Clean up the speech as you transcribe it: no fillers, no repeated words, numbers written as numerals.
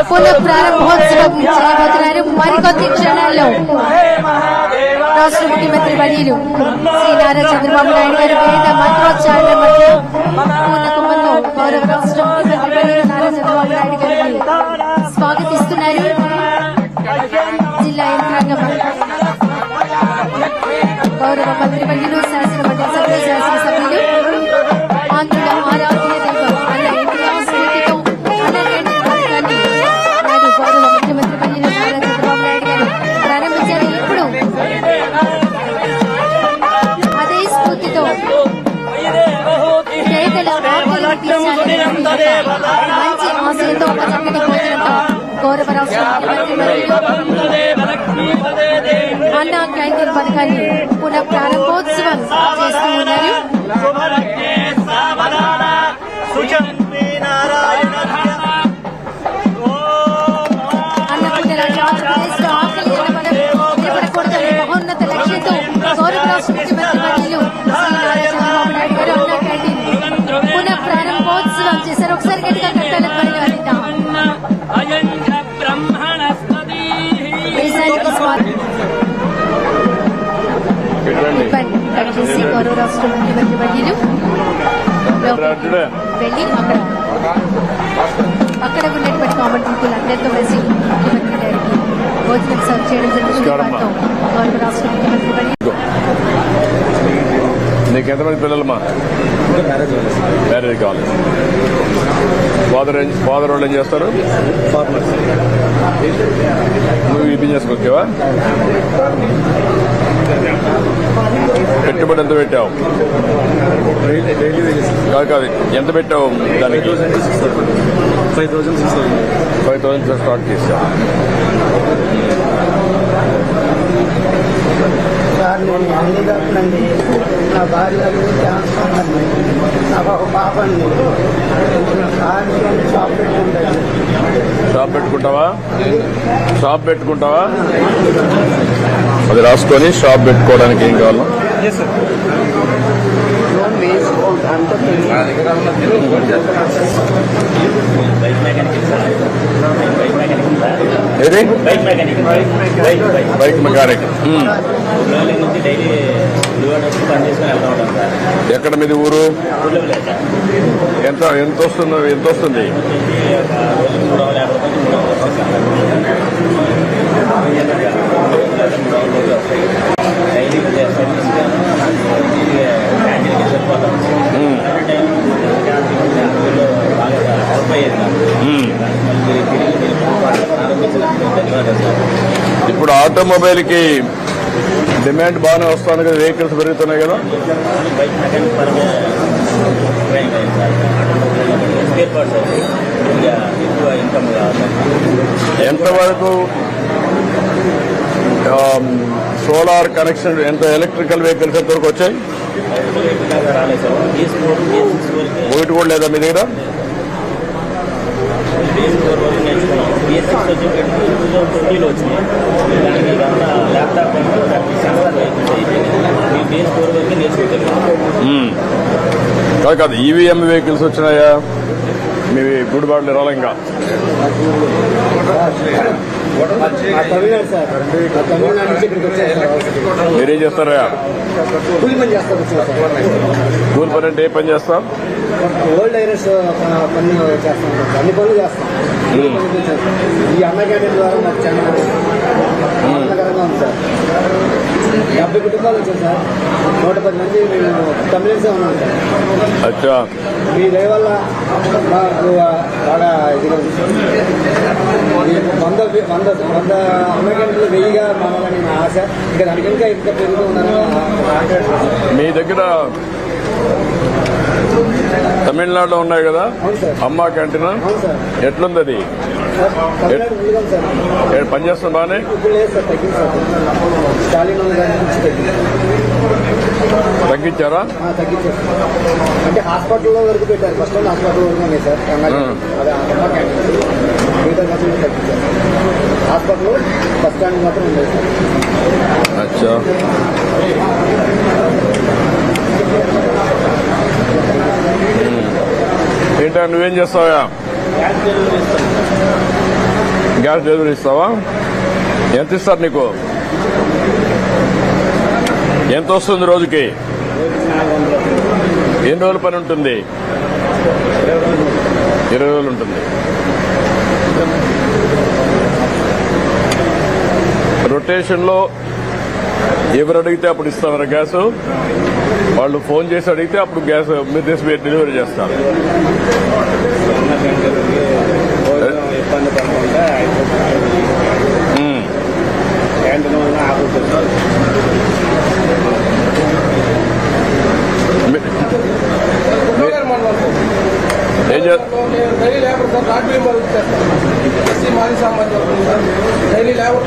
పునః ప్రారంభోత్సవం చేయబోతున్నారు మరికొద్ది క్షణాల్లో. రాష్ట్ర ముఖ్యమంత్రి వర్యులు శ్రీ నారా చంద్రబాబు నాయుడు గారు వేద మంత్రోచ్చారణ మధ్య పూర్ణకుంభంలో గౌరవ రాష్ట్ర ముఖ్యమంత్రి వర్యులు నారా చంద్రబాబు నాయుడు గారిని స్వాగతిస్తున్నారు. జిల్లా యంత్రాంగం, గౌరవ మంత్రి వర్యులు, శాసనమండలి సభ్యులు, శాసనసభ్యులు, ఆంధ్రుల ఆరాధ్య దైవం అన్న ఎన్టీఆర్ స్ఫూర్తితో అన్న క్యాంటీన్ పథకాన్ని నాడు గౌరవ ముఖ్యమంత్రి వర్యులు నారా చంద్రబాబు నాయుడు గారు ప్రారంభించారు. ఇప్పుడు అదే స్ఫూర్తితో పేదల ఆకలిని తీర్చాలని మంచి ఆశయంతో ఒక చక్కటి భోజనంతో గౌరవ రాష్ట్ర ముఖ్యమంత్రి వర్యులు అన్న క్యాంటీన్ పథకాన్ని పునః ప్రారంభోత్సవం చేస్తూ ఉన్నారు. అన్నపూర్ణ ఆంధ్రప్రదేశ్లో ఆకలి నిలబడకూడదనే మహోన్నత లక్ష్యంతో గౌరవ రాష్ట్ర ముఖ్యమంత్రి వర్యులు శ్రీ నారా చంద్రబాబు నాయుడు గారు అన్న క్యాంటీన్ పునః ప్రారంభోత్సవం చేశారు. ఒకసారి గట్టిగా కట్టాల ధ్వనిలో అందిద్దాం. చేసి గౌరవ రాష్ట్ర ముఖ్యమంత్రి వర్యులు వెళ్లి అక్కడ ఉన్నటువంటి కామన్ పీపుల్ అందరితో కలిసి ముఖ్యమంత్రి గారికి భోజనం సర్వ్ చేయడం జరుగుతుంది. గౌరవ రాష్ట్ర ముఖ్యమంత్రి వర్యులు. నీకు ఎంతమంది పిల్లలమ్మా? మ్యారేజ్ కావాలి. ఫాదర్ వాళ్ళు ఏం చేస్తారు? నువ్వు ఈ బిజినెస్కి వచ్చావా? పెట్టుబడి ఎంత పెట్టావు? కాదు, ఎంత పెట్టావు దానికి? 5,000 స్టార్ట్ చేశావు. సార్, నేను అన్ని తప్పునండి. నా భార్య క్యాన్సర్ అండి, నాకు ఒక పాప అండి. షాప్ పెట్టుకుంటాను. షాప్ పెట్టుకుంటావా? అది రాసుకొని షాప్ పెట్టుకోవడానికి ఏం కావాలా? లోన్ వేసుకుంటా. ఏది? Bike mechanic. ఎక్కడ మీది ఊరు? ఎంత వస్తుంది? ఇప్పుడు ఆటోమొబైల్ కి డిమాండ్ బాగానే వస్తుంది కదా, వెహికల్స్ పెరుగుతున్నాయి కదా. ఎంతవరకు సోలార్ కనెక్షన్, ఎంత ఎలక్ట్రికల్ వెహికల్స్ ఎంతవరకు వచ్చాయి? ఒకటి కూడా లేదా మీ దగ్గర? కాదు, ఈవీఎం వెహికల్స్ వచ్చినాయా మీ గుడిబాడులు రాలంగా? మీరేం చేస్తారా? కూలి పని చేస్తాను. కూలి పని అంటే ఏ పని చేస్తాం? ఓల్డ్ ఐరస్ పని చేస్తాం. అన్ని పనులు చేస్తాం. ఈ అన్న క్యాంటీన్ ద్వారా మాకు చాలా ఆనందకరంగా ఉంది సార్. 70 కుటుంబాలు వచ్చాయి సార్. 110 మంది మేము తమిళన్సే ఉన్నాం సార్. అచ్చా, మీ దయ వల్ల మాకు బాగా ఇదిగా ఉంది. 100 అన్న క్యాంటీన్లు 1000గా మారాలని నా ఆశ. ఇంకా దానికి ఇంకా పెరుగుతూ ఉన్నారని. మీ దగ్గర తమిళనాడులో ఉన్నాయి కదా అమ్మ క్యాంటీన్, ఎట్లుంది అది? పనిచేస్తుంది బాగానే? తగ్గించారా? తగ్గించారు. అంటే హాస్పిటల్లో వరకు పెట్టారు. ఫస్ట్ హాస్పిటల్ వరకు ఉన్నాయి సార్. మిగతా ఖర్చులు తగ్గించారు. హాస్పిటల్ బస్ స్టాండ్ మాత్రం ఉంది సార్. అచ్చా, ఏంటా నువ్వేం చేస్తావా? గ్యాస్ డెలివరీ ఇస్తాం సార్. గ్యాస్ డెలివరీ ఇస్తావా? ఎంత ఇస్తారు నీకు? ఎంత వస్తుంది రోజుకి? 400. ఎన్ని రోజుల పని ఉంటుంది? 20 రోజులు ఉంటుంది. రొటేషన్ లో ఎవరు అడిగితే అప్పుడు ఇస్తారా గ్యాస్? వాళ్ళు ఫోన్ చేసి అడిగితే అప్పుడు గ్యాస్ మీరు డెలివరీ చేస్తారు. భోజనం ఇబ్బంది పడకుండా క్యాంటీన్ వల్ల ఆపుతుంది. ఏం చేస్తారు? డైలీ లేబర్ సార్, రాట్ బియ్యం ఇచ్చేస్తాం. మాది సామాజిక డైలీ లేబర్